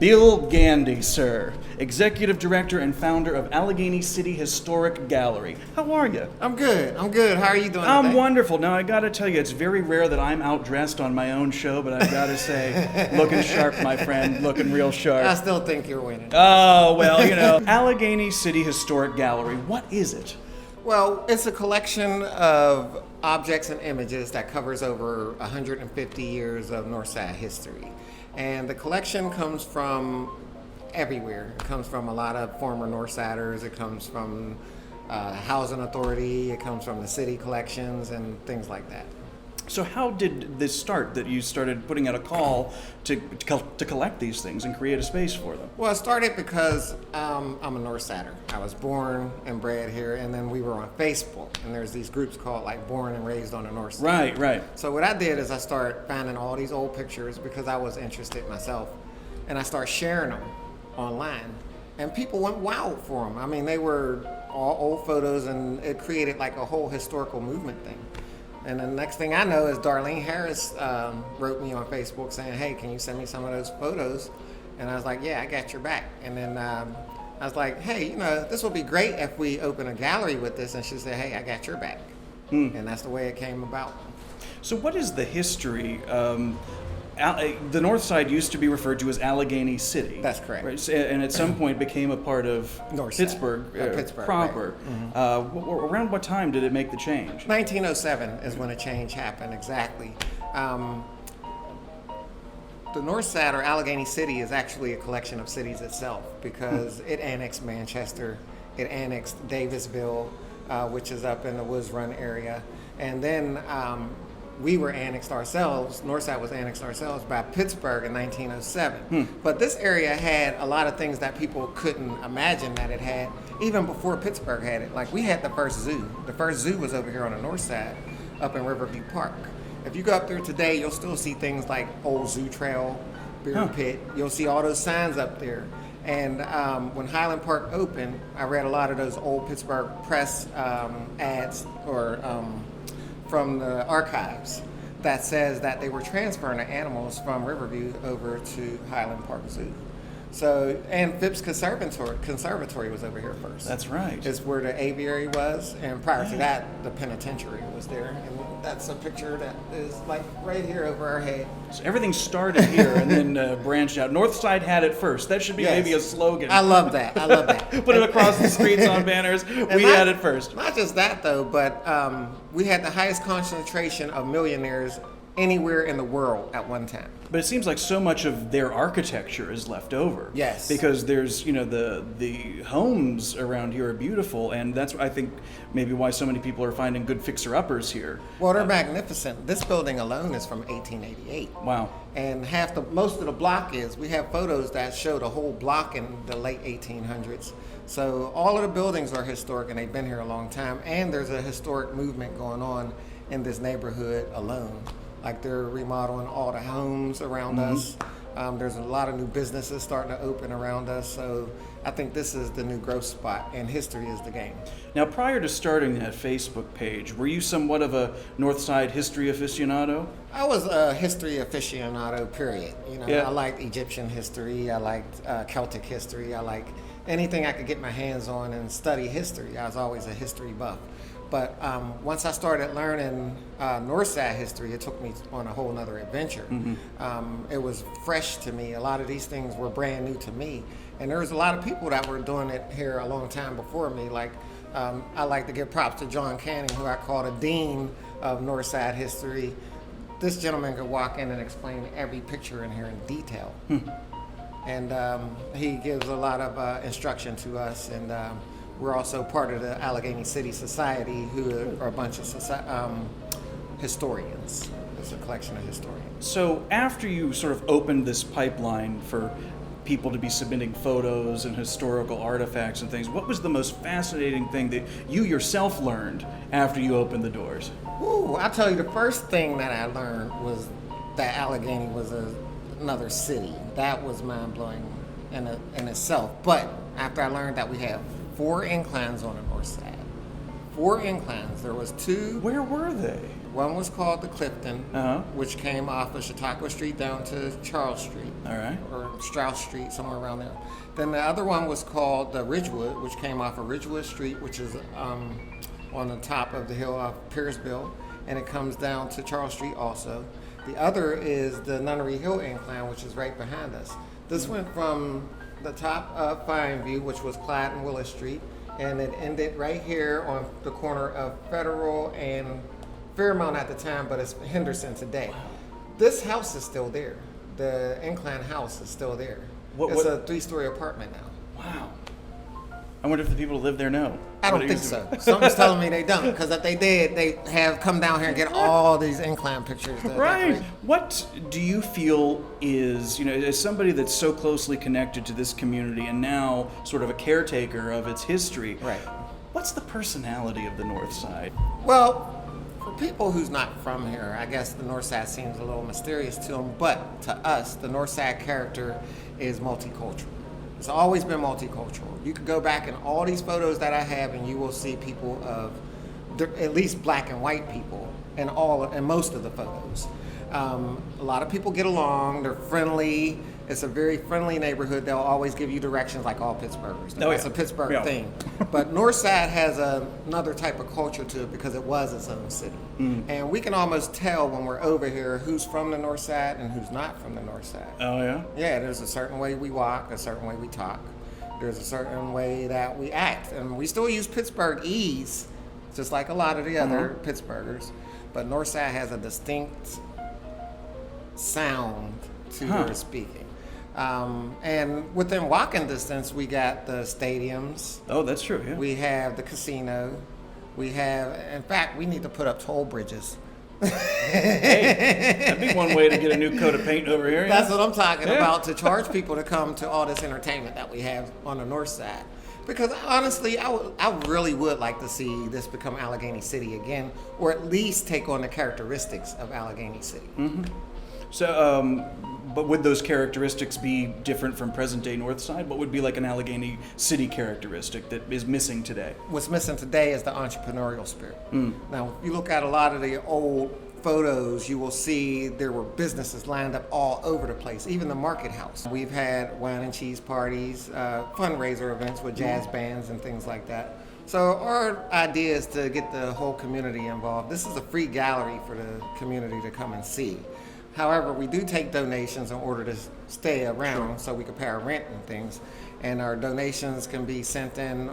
Bill Gandy, sir, Executive Director and founder of Allegheny City Historic Gallery. How are you? I'm good. How are you doing I'm today? wonderful. Now, I gotta tell you, it's very rare that I'm outdressed on my own show, but I've gotta say, looking sharp, my friend, looking real sharp. I still think you're winning. Oh, well, you know. Allegheny City Historic Gallery, what is it? Well, it's a collection of objects and images that covers over 150 years of Northside history. And the collection comes from everywhere. It comes from a lot of former Northsiders. It comes from Housing Authority. It comes from the city collections and things like that. So how did this start, that you started putting out a call to collect these things and create a space for them? Well, it started because I'm a Northsider. I was born and bred here, and then we were on Facebook, and there's these groups called like Born and Raised on the North Side. Right, right. So what I did is I started finding all these old pictures because I was interested myself, and I started sharing them online, and people went wild for them. I mean, they were all old photos, and it created like a whole historical movement thing. And the next thing I know is Darlene Harris wrote me on Facebook saying, hey, can you send me some of those photos? And I was like, yeah, I got your back. And then I was like, hey, you know, this would be great if we open a gallery with this. And she said, hey, I got your back. And that's the way it came about. So what is the history? The North Side used to be referred to as Allegheny City. That's correct. Right? And at some point became a part of Pittsburgh, Pittsburgh proper. Right. Around what time did it make the change? 1907 is when a change happened, exactly. The North Side, or Allegheny City, is actually a collection of cities itself because it annexed Manchester, it annexed Davisville, which is up in the Woods Run area, and then we were annexed ourselves, Northside was annexed ourselves by Pittsburgh in 1907. But this area had a lot of things that people couldn't imagine that it had, even before Pittsburgh had it. Like we had the first zoo. The first zoo was over here on the north side, up in Riverview Park. If you go up there today, you'll still see things like Old Zoo Trail, Beer Pit. You'll see all those signs up there. And when Highland Park opened, I read a lot of those old Pittsburgh Press ads or from the archives that says that they were transferring the animals from Riverview over to Highland Park Zoo. So, and Phipps Conservatory was over here first. That's right. It's where the aviary was, and prior to that, the penitentiary was there. And that's a picture that is like right here over our head. So everything started here and then branched out. North Side had it first. That should be maybe a slogan. I love that. Put it across the streets on banners. We had it first. Not just that though, but we had the highest concentration of millionaires anywhere in the world at one time. But it seems like so much of their architecture is left over. Yes. Because there's, you know, the homes around here are beautiful, and that's, I think, maybe why so many people are finding good fixer-uppers here. Well, they're magnificent. This building alone is from 1888. Wow. And most of the block we have photos that show the whole block in the late 1800s. So all of the buildings are historic, and they've been here a long time, and there's a historic movement going on in this neighborhood alone. Like they're remodeling all the homes around us. There's a lot of new businesses starting to open around us. So I think this is the new growth spot, and history is the game. Now, prior to starting that Facebook page, were you somewhat of a Northside history aficionado? I was a history aficionado, period. You know, Yeah. I liked Egyptian history. I liked Celtic history. I liked anything I could get my hands on and study history. I was always a history buff. But once I started learning Northside history, it took me on a whole nother adventure. It was fresh to me. A lot of these things were brand new to me. And there was a lot of people that were doing it here a long time before me. Like, I like to give props to John Canning, who I call the dean of Northside history. This gentleman could walk in and explain every picture in here in detail. And he gives a lot of instruction to us. And we're also part of the Allegheny City Society, who are a bunch of historians. It's a collection of historians. So after you sort of opened this pipeline for people to be submitting photos and historical artifacts and things, what was the most fascinating thing that you yourself learned after you opened the doors? Ooh, I'll tell you, the first thing that I learned was that Allegheny was another city. That was mind-blowing in itself. But after I learned that we have 4 inclines on the north side, 4 inclines. There was 2. Where were they? One was called the Clifton, Uh-huh. which came off of Chautauqua Street down to Charles Street. All right. Or Strauss Street, somewhere around there. Then the other one was called the Ridgewood, which came off of Ridgewood Street, which is on the top of the hill of Pierceville, and it comes down to Charles Street also. The other is the Nunnery Hill Incline, which is right behind us. This went from the top of Fineview, which was Clyde and Willis Street, and it ended right here on the corner of Federal and Fairmount at the time, but it's Henderson today. This house is still there. The incline house is still there. It's a 3-story apartment now. Wow. I wonder if the people who live there know. I don't think so. Something's telling me they don't, because if they did, they have come down here and get all these incline pictures. Right. What do you feel is, as somebody that's so closely connected to this community and now sort of a caretaker of its history, Right. What's the personality of the North Side? Well, for people who's not from here, I guess the North Side seems a little mysterious to them, but to us, the North Side character is multicultural. It's always been multicultural. You could go back in all these photos that I have and you will see people of, at least black and white people in most of the photos. A lot of people get along, they're friendly. It's a very friendly neighborhood. They'll always give you directions like all Pittsburghers. That's a Pittsburgh thing. But North Side has another type of culture to it because it was its own city. And we can almost tell when we're over here who's from the North Side and who's not from the North Side. Oh, yeah? Yeah, there's a certain way we walk, a certain way we talk. There's a certain way that we act. And we still use Pittsburghese, just like a lot of the other Pittsburghers. But North Side has a distinct sound to their speaking. And within walking distance, we got the stadiums. Oh, that's true, yeah. We have the casino. We have, in fact, we need to put up toll bridges. Hey, that'd be one way to get a new coat of paint over here. That's what I'm talking about, to charge people to come to all this entertainment that we have on the North Side. Because honestly, I really would like to see this become Allegheny City again, or at least take on the characteristics of Allegheny City. Mm-hmm. So, but would those characteristics be different from present-day North Side? What would be like an Allegheny City characteristic that is missing today? What's missing today is the entrepreneurial spirit. Now, if you look at a lot of the old photos, you will see there were businesses lined up all over the place, even the market house. We've had wine and cheese parties, fundraiser events with jazz bands and things like that. So our idea is to get the whole community involved. This is a free gallery for the community to come and see. However, we do take donations in order to stay around so we can pay our rent and things. And our donations can be sent in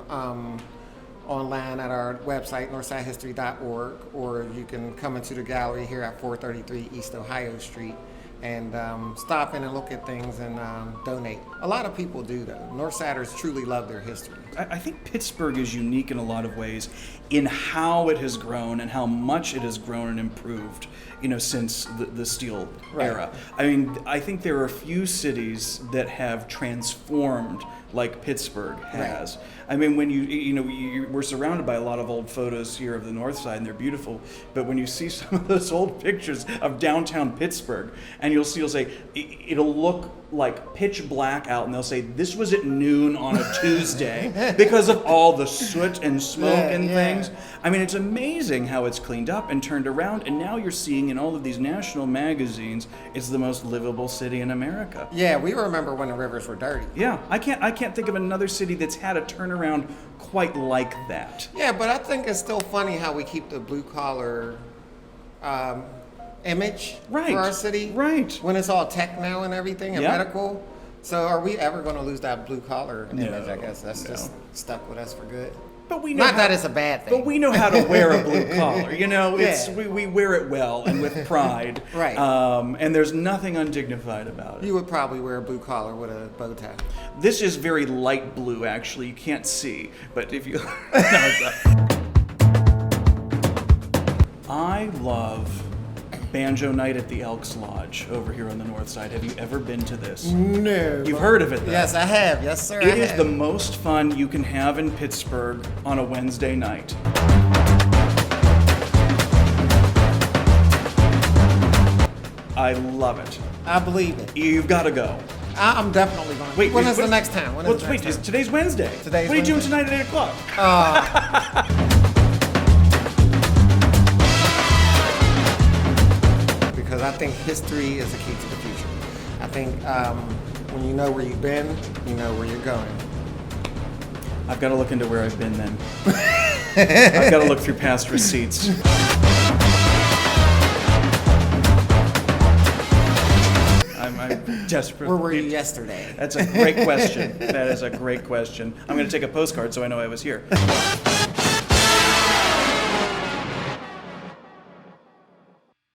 online at our website, northsidehistory.org, or you can come into the gallery here at 433 East Ohio Street and stop in and look at things and donate. A lot of people do, though. Northsiders truly love their history. I think Pittsburgh is unique in a lot of ways in how it has grown and how much it has grown and improved, since the steel era. I mean, I think there are a few cities that have transformed like Pittsburgh has. Right. I mean, when we're surrounded by a lot of old photos here of the North Side, and they're beautiful, but when you see some of those old pictures of downtown Pittsburgh, and you'll say, it'll look like pitch black out, and they'll say, this was at noon on a Tuesday, because of all the soot and smoke and things. I mean, it's amazing how it's cleaned up and turned around, and now you're seeing in all of these national magazines, it's the most livable city in America. Yeah, we remember when the rivers were dirty. Yeah, I can't think of another city that's had a turnaround quite like that. Yeah, but I think it's still funny how we keep the blue collar image for our city. Right. When it's all tech now and everything and medical. So are we ever going to lose that blue collar image? I guess that's just stuck with us for good. But we know that it's a bad thing. But we know how to wear a blue collar. It's we wear it well and with pride. Right. And there's nothing undignified about it. You would probably wear a blue collar with a bow tie. This is very light blue, actually. You can't see, but if you. I love Banjo Night at the Elks Lodge over here on the North Side. Have you ever been to this? No. You've heard of it, though? Yes, I have. Yes, sir. It is the most fun you can have in Pittsburgh on a Wednesday night. I love it. I believe it. You've got to go. I'm definitely going. Wait, when is the next time? Today's Wednesday. Today's What are you doing Wednesday. tonight at 8 o'clock? think history is the key to the future. I think when you know where you've been, you know where you're going. I've got to look into where I've been then. I've got to look through past receipts. I'm desperate. Where were you yesterday? That's a great question. That is a great question. I'm going to take a postcard so I know I was here.